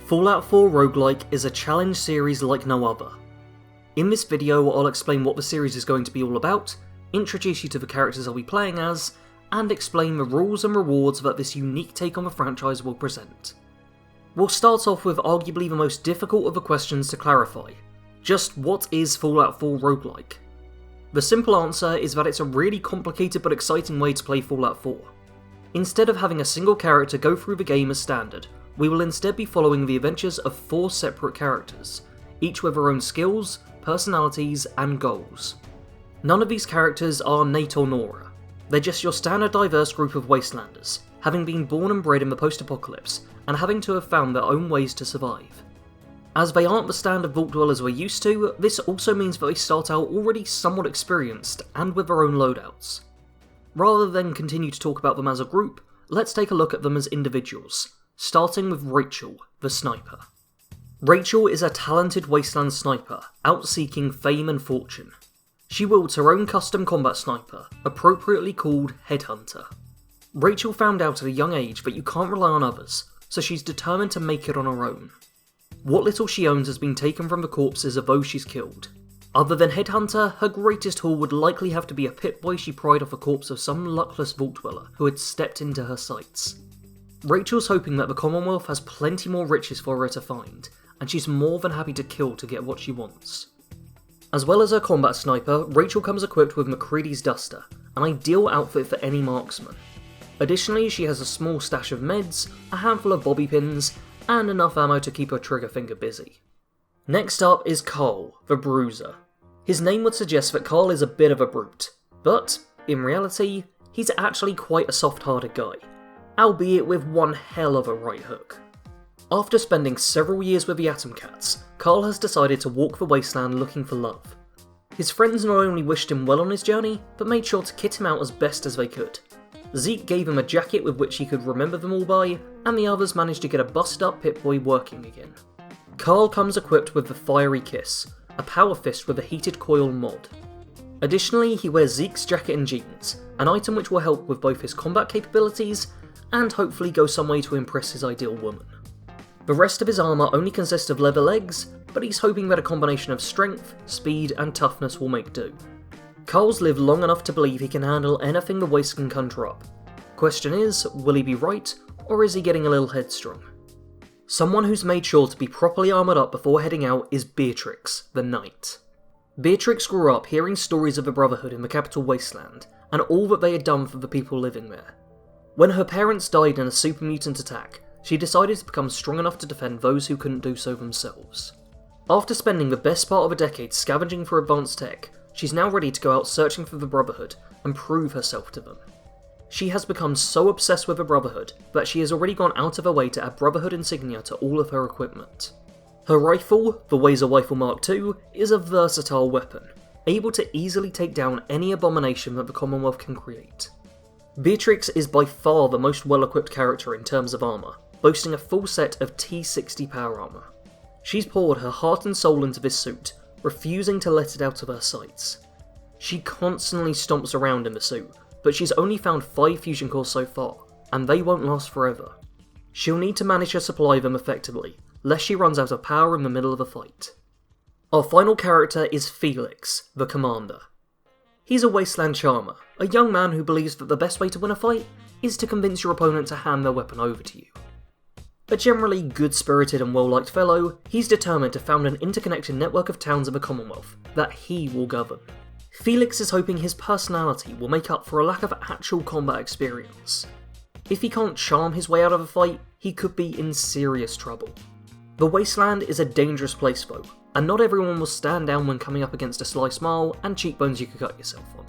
Fallout 4 Roguelike is a challenge series like no other. In this video I'll explain what the series is going to be all about, introduce you to the characters I'll be playing as, and explain the rules and rewards that this unique take on the franchise will present. We'll start off with arguably the most difficult of the questions to clarify. Just what is Fallout 4 Roguelike? The simple answer is that it's a really complicated but exciting way to play Fallout 4. Instead of having a single character go through the game as standard, we will instead be following the adventures of 4 separate characters, each with their own skills, personalities, and goals. None of these characters are Nate or Nora. They're just your standard diverse group of wastelanders, having been born and bred in the post-apocalypse, and having to have found their own ways to survive. As they aren't the standard vault dwellers we're used to, this also means that they start out already somewhat experienced, and with their own loadouts. Rather than continue to talk about them as a group, let's take a look at them as individuals, starting with Rachel, the sniper. Rachel is a talented wasteland sniper, out seeking fame and fortune. She wields her own custom combat sniper, appropriately called Headhunter. Rachel found out at a young age that you can't rely on others, so she's determined to make it on her own. What little she owns has been taken from the corpses of those she's killed. Other than Headhunter, her greatest haul would likely have to be a Pip-Boy she pried off a corpse of some luckless vault dweller who had stepped into her sights. Rachel's hoping that the Commonwealth has plenty more riches for her to find, and she's more than happy to kill to get what she wants. As well as her combat sniper, Rachel comes equipped with MacCready's Duster, an ideal outfit for any marksman. Additionally, she has a small stash of meds, a handful of bobby pins, and enough ammo to keep her trigger finger busy. Next up is Carl, the Bruiser. His name would suggest that Carl is a bit of a brute, but, in reality, he's actually quite a soft-hearted guy, albeit with one hell of a right hook. After spending several years with the Atom Cats, Carl has decided to walk the wasteland looking for love. His friends not only wished him well on his journey, but made sure to kit him out as best as they could. Zeke gave him a jacket with which he could remember them all by, and the others managed to get a busted-up Pip-Boy working again. Carl comes equipped with the Fiery Kiss, a power fist with a heated coil mod. Additionally, he wears Zeke's jacket and jeans, an item which will help with both his combat capabilities and hopefully go some way to impress his ideal woman. The rest of his armour only consists of leather legs, but he's hoping that a combination of strength, speed and toughness will make do. Carl's lived long enough to believe he can handle anything the waste can conjure up. Question is, will he be right, or is he getting a little headstrong? Someone who's made sure to be properly armoured up before heading out is Beatrix, the Knight. Beatrix grew up hearing stories of the Brotherhood in the capital wasteland, and all that they had done for the people living there. When her parents died in a super mutant attack, she decided to become strong enough to defend those who couldn't do so themselves. After spending the best part of a decade scavenging for advanced tech, she's now ready to go out searching for the Brotherhood and prove herself to them. She has become so obsessed with the Brotherhood that she has already gone out of her way to add Brotherhood insignia to all of her equipment. Her rifle, the Wazer Rifle Mark II, is a versatile weapon, able to easily take down any abomination that the Commonwealth can create. Beatrix is by far the most well-equipped character in terms of armour, boasting a full set of T60 power armour. She's poured her heart and soul into this suit, refusing to let it out of her sights. She constantly stomps around in the suit, but she's only found 5 fusion cores so far, and they won't last forever. She'll need to manage to supply them effectively, lest she runs out of power in the middle of a fight. Our final character is Felix, the Commander. He's a wasteland charmer, a young man who believes that the best way to win a fight is to convince your opponent to hand their weapon over to you. A generally good-spirited and well-liked fellow, he's determined to found an interconnected network of towns in the Commonwealth that he will govern. Felix is hoping his personality will make up for a lack of actual combat experience. If he can't charm his way out of a fight, he could be in serious trouble. The wasteland is a dangerous place though, and not everyone will stand down when coming up against a sly smile and cheekbones you could cut yourself on.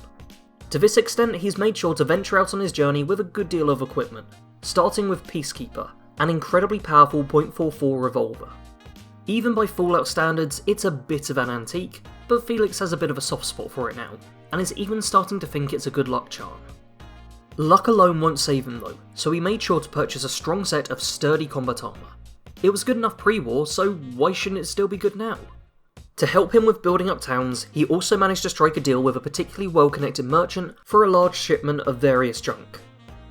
To this extent, he's made sure to venture out on his journey with a good deal of equipment, starting with Peacekeeper, an incredibly powerful .44 revolver. Even by Fallout standards, it's a bit of an antique, but Felix has a bit of a soft spot for it now, and is even starting to think it's a good luck charm. Luck alone won't save him though, so he made sure to purchase a strong set of sturdy combat armour. It was good enough pre-war, so why shouldn't it still be good now? To help him with building up towns, he also managed to strike a deal with a particularly well-connected merchant for a large shipment of various junk.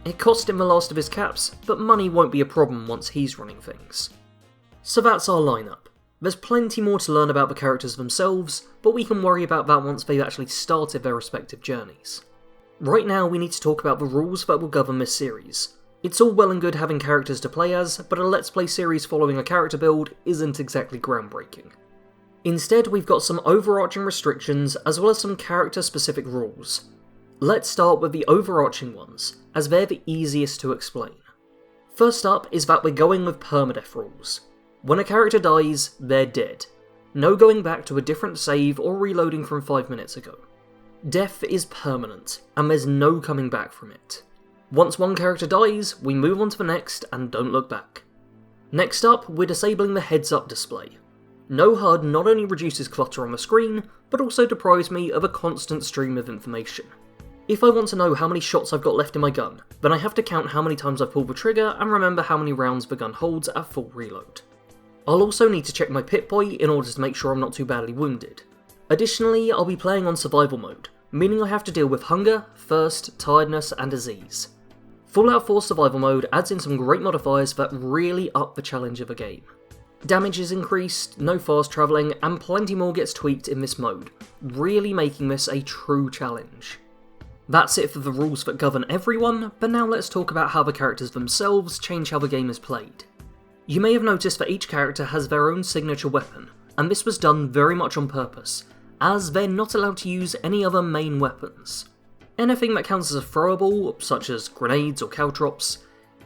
It cost him the last of his caps, but money won't be a problem once he's running things. So that's our lineup. There's plenty more to learn about the characters themselves, but we can worry about that once they've actually started their respective journeys. Right now we need to talk about the rules that will govern this series. It's all well and good having characters to play as, but a Let's Play series following a character build isn't exactly groundbreaking. Instead, we've got some overarching restrictions as well as some character-specific rules. Let's start with the overarching ones, as they're the easiest to explain. First up is that we're going with permadeath rules. When a character dies, they're dead. No going back to a different save or reloading from 5 minutes ago. Death is permanent, and there's no coming back from it. Once one character dies, we move on to the next and don't look back. Next up, we're disabling the heads-up display. No HUD not only reduces clutter on the screen, but also deprives me of a constant stream of information. If I want to know how many shots I've got left in my gun, then I have to count how many times I've pulled the trigger and remember how many rounds the gun holds at full reload. I'll also need to check my pit point in order to make sure I'm not too badly wounded. Additionally, I'll be playing on survival mode, meaning I have to deal with hunger, thirst, tiredness, and disease. Fallout 4 survival mode adds in some great modifiers that really up the challenge of the game. Damage is increased, no fast travelling, and plenty more gets tweaked in this mode, really making this a true challenge. That's it for the rules that govern everyone, but now let's talk about how the characters themselves change how the game is played. You may have noticed that each character has their own signature weapon, and this was done very much on purpose, as they're not allowed to use any other main weapons. Anything that counts as a throwable, such as grenades or caltrops,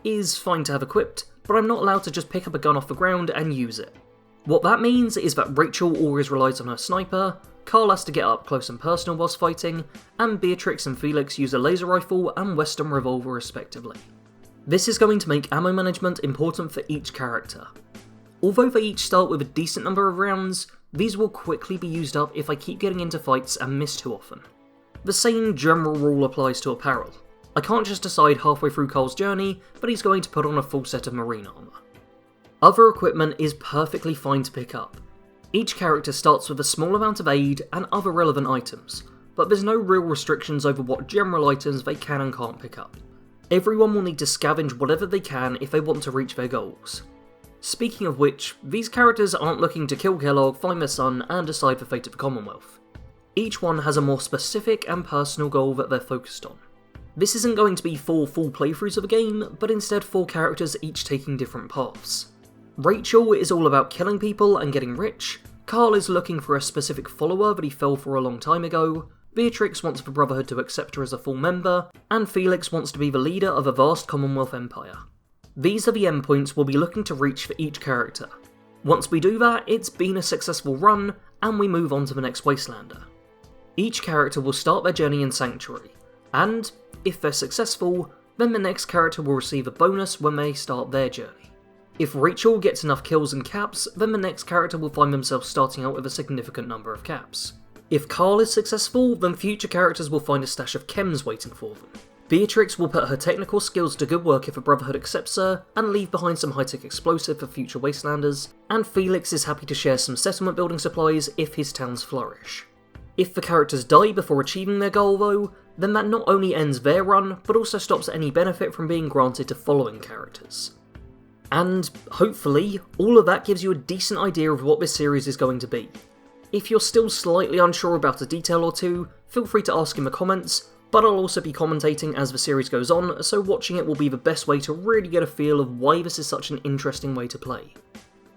is fine to have equipped, but I'm not allowed to just pick up a gun off the ground and use it. What that means is that Rachel always relies on her sniper, Carl has to get up close and personal whilst fighting, and Beatrix and Felix use a laser rifle and Western revolver respectively. This is going to make ammo management important for each character. Although they each start with a decent number of rounds, these will quickly be used up if I keep getting into fights and miss too often. The same general rule applies to apparel. I can't just decide halfway through Carl's journey, but he's going to put on a full set of marine armour. Other equipment is perfectly fine to pick up. Each character starts with a small amount of aid and other relevant items, but there's no real restrictions over what general items they can and can't pick up. Everyone will need to scavenge whatever they can if they want to reach their goals. Speaking of which, these characters aren't looking to kill Kellogg, find their son, and decide the fate of the Commonwealth. Each one has a more specific and personal goal that they're focused on. This isn't going to be 4 full playthroughs of a game, but instead 4 characters each taking different paths. Rachel is all about killing people and getting rich, Carl is looking for a specific follower that he fell for a long time ago, Beatrix wants the Brotherhood to accept her as a full member, and Felix wants to be the leader of a vast Commonwealth empire. These are the endpoints we'll be looking to reach for each character. Once we do that, it's been a successful run, and we move on to the next Wastelander. Each character will start their journey in Sanctuary, and, if they're successful, then the next character will receive a bonus when they start their journey. If Rachel gets enough kills and caps, then the next character will find themselves starting out with a significant number of caps. If Carl is successful, then future characters will find a stash of chems waiting for them. Beatrix will put her technical skills to good work if the Brotherhood accepts her, and leave behind some high-tech explosive for future Wastelanders, and Felix is happy to share some settlement building supplies if his towns flourish. If the characters die before achieving their goal though, then that not only ends their run, but also stops any benefit from being granted to following characters. And, hopefully, all of that gives you a decent idea of what this series is going to be. If you're still slightly unsure about a detail or two, feel free to ask in the comments, but I'll also be commentating as the series goes on, so watching it will be the best way to really get a feel of why this is such an interesting way to play.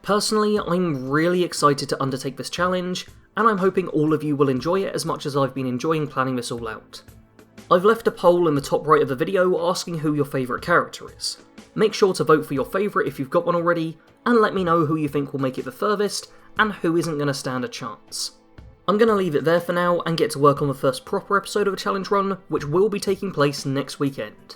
Personally, I'm really excited to undertake this challenge, and I'm hoping all of you will enjoy it as much as I've been enjoying planning this all out. I've left a poll in the top right of the video asking who your favourite character is. Make sure to vote for your favourite if you've got one already, and let me know who you think will make it the furthest, and who isn't going to stand a chance. I'm going to leave it there for now and get to work on the first proper episode of a challenge run, which will be taking place next weekend.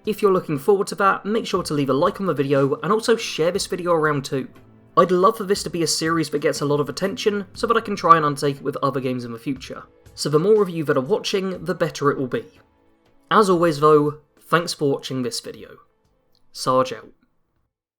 If you're looking forward to that, make sure to leave a like on the video and also share this video around too. I'd love for this to be a series that gets a lot of attention so that I can try and undertake it with other games in the future. So the more of you that are watching, the better it will be. As always though, thanks for watching this video. Sarge out.